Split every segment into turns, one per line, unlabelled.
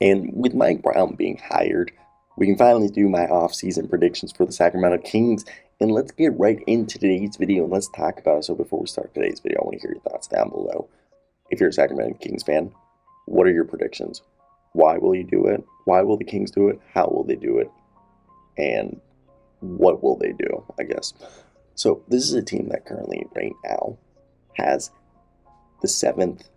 And with Mike Brown being hired, we can finally do my off-season predictions for the Sacramento Kings. And let's get right into today's video and let's talk about it. So before we start today's video, I want to hear your thoughts down below. If you're a Sacramento Kings fan, what are your predictions? Why will you do it? Why will the Kings do it? How will they do it? And what will they do, I guess. So this is a team that currently, right now, has the seventh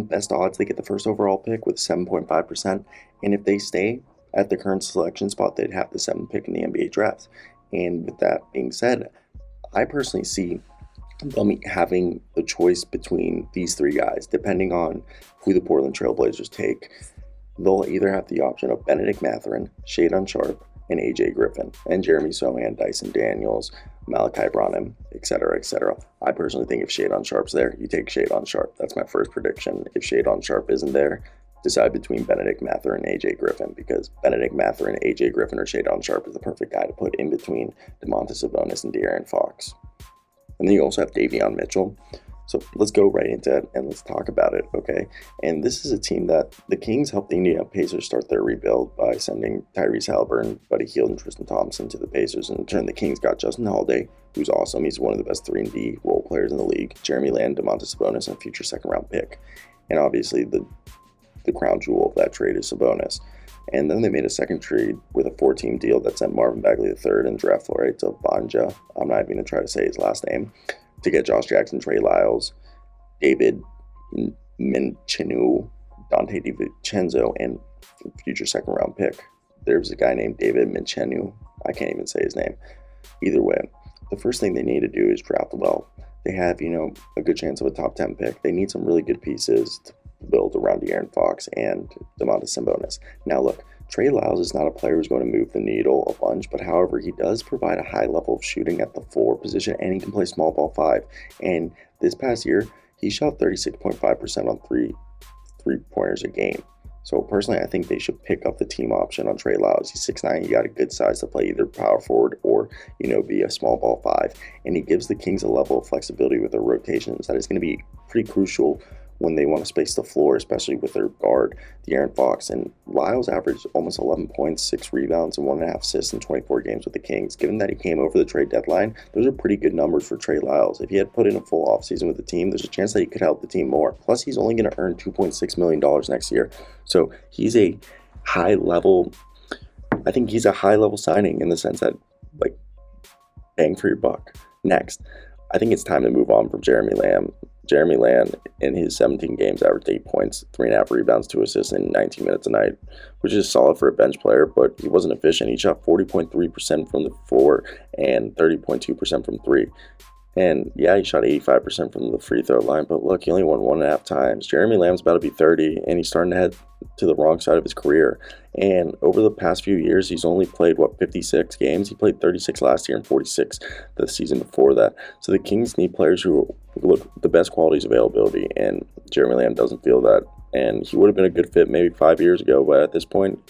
best odds. They get the first overall pick with 7.5%. And if they stay at the current selection spot, they'd have the 7th pick in the NBA draft. And with that being said, I personally see them having the choice between these three guys, depending on who the Portland Trailblazers take. They'll either have the option of Benedict Mathurin, Shadon Sharpe, and AJ Griffin, and Jeremy Sohan, Dyson Daniels, Malachi Branham, etc., etc. I personally think if Shadon Sharpe's there, you take Shadon Sharpe. That's my first prediction. If Shadon Sharpe isn't there, decide between Benedict Mathurin and AJ Griffin, because Benedict Mathurin, AJ Griffin, or Shadon Sharpe is the perfect guy to put in between Domantas Sabonis and De'Aaron Fox. And then you also have Davion Mitchell. So let's go right into it and let's talk about it, okay? And this is a team that the Kings helped the Indiana Pacers start their rebuild by sending Tyrese Halliburton, Buddy Hield, and Tristan Thompson to the Pacers. And in turn, the Kings got Justin Holiday, who's awesome. He's one of the best 3-and-D role players in the league. Jeremy Lamb, Domantas Sabonis, and a future second-round pick. And obviously, the crown jewel of that trade is Sabonis. And then they made a second trade with a 4-team deal that sent Marvin Bagley III and draft rights of Banja. I'm not even going to try to say his last name. To get Josh Jackson, Trey Lyles, David Minchenu, Dante Vicenzo, and future second-round pick. There's a guy named David Minchenu. I can't even say his name. Either way, the first thing they need to do is draft well. They have, a good chance of a top 10 pick. They need some really good pieces to build around De'Aaron Fox and Domantas Sabonis. Now, look, Trey Lyles is not a player who's going to move the needle a bunch, but however, he does provide a high level of shooting at the 4 position, and he can play small ball 5. And this past year, he shot 36.5% on three-pointers a game. So personally, I think they should pick up the team option on Trey Lyles. He's 6'9", he got a good size to play either power forward or, be a small ball 5. And he gives the Kings a level of flexibility with their rotations that is going to be pretty crucial when they want to space the floor, especially with their guard, De'Aaron Fox. And Lyles averaged almost 11 points, 6 rebounds, and 1.5 assists in 24 games with the Kings. Given that he came over the trade deadline, those are pretty good numbers for Trey Lyles. If he had put in a full offseason with the team, there's a chance that he could help the team more. Plus, he's only going to earn $2.6 million next year. So he's a high-level signing in the sense that, bang for your buck. Next, I think it's time to move on from Jeremy Lamb. Jeremy Lamb, in his 17 games, averaged 8 points, 3.5 rebounds, 2 assists in 19 minutes a night, which is solid for a bench player, but he wasn't efficient. He shot 40.3% from the floor and 30.2% from 3. And yeah, he shot 85% from the free throw line, but look, he only won 1.5 times. Jeremy Lamb's about to be 30, and he's starting to head to the wrong side of his career. And over the past few years, he's only played, 56 games? He played 36 last year and 46 the season before that. So the Kings need players who look the best qualities availability, and Jeremy Lamb doesn't feel that. And he would have been a good fit maybe 5 years ago, but at this point,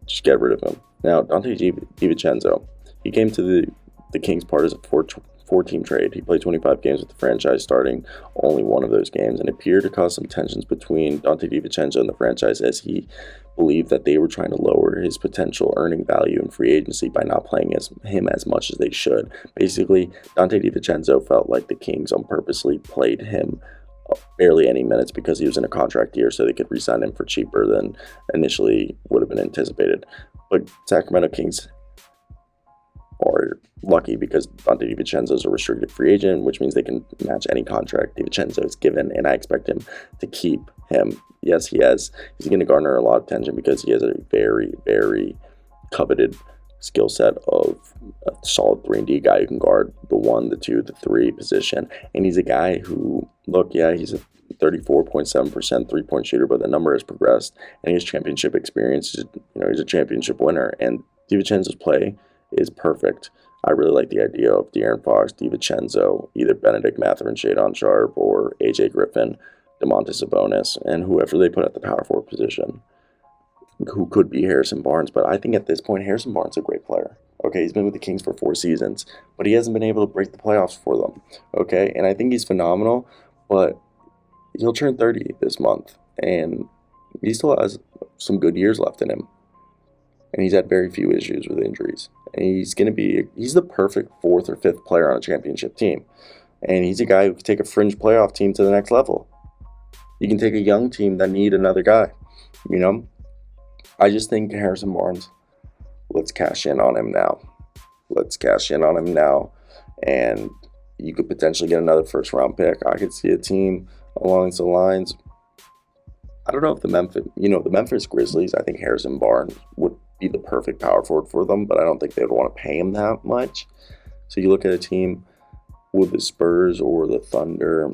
just get rid of him. Now, Dante Vicenzo, he came to the Kings part as a 4-team trade. He played 25 games with the franchise, starting only one of those games, and appeared to cause some tensions between Dante Vicenzo and the franchise, as he believed that they were trying to lower his potential earning value in free agency by not playing him as much as they should. Basically, Dante Vicenzo felt like the Kings purposely played him barely any minutes because he was in a contract year, so they could re-sign him for cheaper than initially would have been anticipated. But Sacramento Kings are lucky because Dante DiVincenzo is a restricted free agent, which means they can match any contract DiVincenzo is given, and I expect him to keep him. Yes, he's going to garner a lot of attention because he has a very, very coveted skill set of a solid 3-and-D guy who can guard the 1, the 2, the 3 position, and he's a guy who, he's a 34.7% three-point shooter, but the number has progressed, and he has championship experience. He's a championship winner, and DiVincenzo's play is perfect. I really like the idea of De'Aaron Fox, DiVincenzo, either Benedict Mathurin, Shadon Sharpe, or AJ Griffin, Domantas Sabonis, and whoever they put at the power forward position, who could be Harrison Barnes. But I think at this point, Harrison Barnes is a great player. Okay, he's been with the Kings for 4 seasons, but he hasn't been able to break the playoffs for them. Okay, and I think he's phenomenal, but he'll turn 30 this month, and He still has some good years left in him, and he's had very few issues with injuries. And he's the perfect fourth or fifth player on a championship team. And he's a guy who can take a fringe playoff team to the next level. You can take a young team that need another guy. You know, I just think Harrison Barnes, let's cash in on him now. Let's cash in on him now. And you could potentially get another first round pick. I could see a team along the lines. I don't know if the Memphis Grizzlies, I think Harrison Barnes would be the perfect power forward for them, but I don't think they would want to pay him that much. So you look at a team, would the Spurs or the Thunder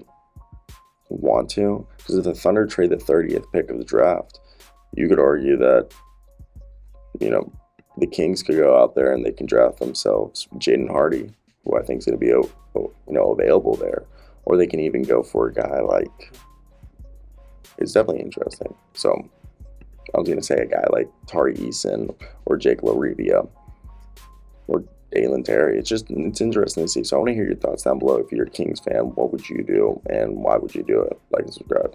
want to? Because if the Thunder trade the 30th pick of the draft, you could argue that, the Kings could go out there and they can draft themselves Jaden Hardy, who I think is going to be, available there. Or they can even go for a guy like, it's definitely interesting. So I was going to say a guy like Tari Eason or Jake LaRivia or Dalen Terry. It's interesting to see. So I want to hear your thoughts down below. If you're a Kings fan, what would you do and why would you do it? Like and subscribe.